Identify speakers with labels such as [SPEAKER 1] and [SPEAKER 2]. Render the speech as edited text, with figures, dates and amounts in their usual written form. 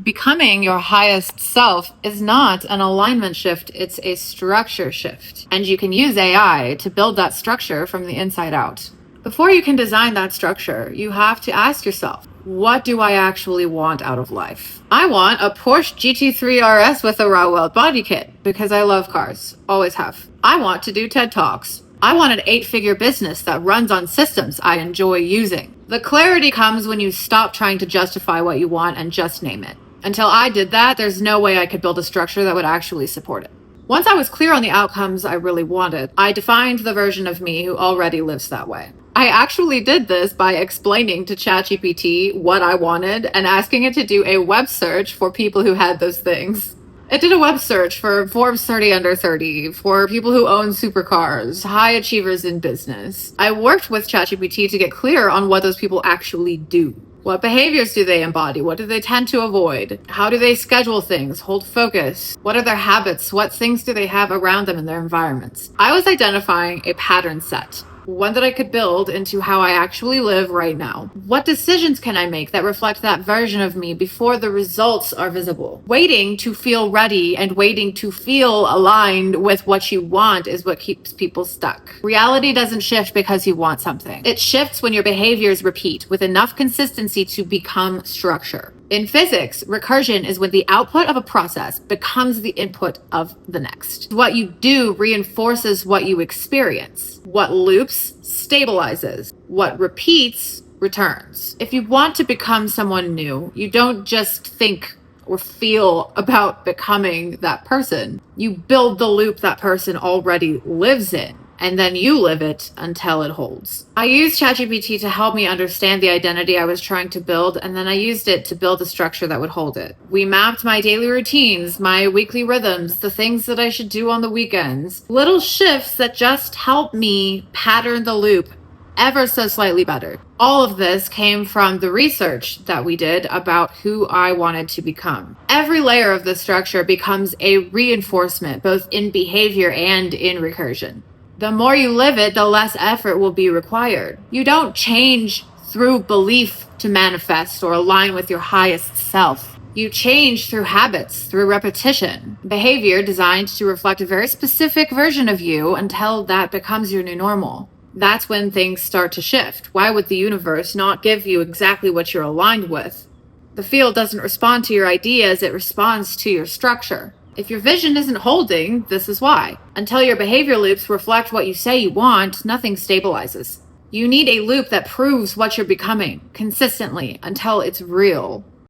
[SPEAKER 1] Becoming your highest self is not an alignment shift, it's a structure shift. And you can use AI to build that structure from the inside out. Before you can design that structure, you have to ask yourself, what do I actually want out of life? I want a Porsche GT3 RS with a Rauwelt body kit because I love cars, always have. I want to do TED Talks. I want an 8-figure business that runs on systems I enjoy using. The clarity comes when you stop trying to justify what you want and just name it. Until I did that, there's no way I could build a structure that would actually support it. Once I was clear on the outcomes I really wanted, I defined the version of me who already lives that way. I actually did this by explaining to ChatGPT what I wanted and asking it to do a web search for people who had those things. It did a web search for Forbes 30 under 30, for people who own supercars, high achievers in business. I worked with ChatGPT to get clear on what those people actually do. What behaviors do they embody? What do they tend to avoid? How do they schedule things, hold focus? What are their habits? What things do they have around them in their environments? I was identifying a pattern set, one that I could build into how I actually live right now. What decisions can I make that reflect that version of me before the results are visible? Waiting to feel ready and waiting to feel aligned with what you want is what keeps people stuck. Reality doesn't shift because you want something. It shifts when your behaviors repeat with enough consistency to become structure. In physics, recursion is when the output of a process becomes the input of the next. What you do reinforces what you experience. What loops stabilizes. What repeats returns. If you want to become someone new, you don't just think or feel about becoming that person. You build the loop that person already lives in, and then you live it until it holds. I used ChatGPT to help me understand the identity I was trying to build, and then I used it to build a structure that would hold it. We mapped my daily routines, my weekly rhythms, the things that I should do on the weekends. Little shifts that just help me pattern the loop ever so slightly better. All of this came from the research that we did about who I wanted to become. Every layer of the structure becomes a reinforcement, both in behavior and in recursion. The more you live it, the less effort will be required. You don't change through belief to manifest or align with your highest self. You change through habits, through repetition. Behavior designed to reflect a very specific version of you until that becomes your new normal. That's when things start to shift. Why would the universe not give you exactly what you're aligned with? The field doesn't respond to your ideas, it responds to your structure. If your vision isn't holding, this is why. Until your behavior loops reflect what you say you want, nothing stabilizes. You need a loop that proves what you're becoming consistently until it's real.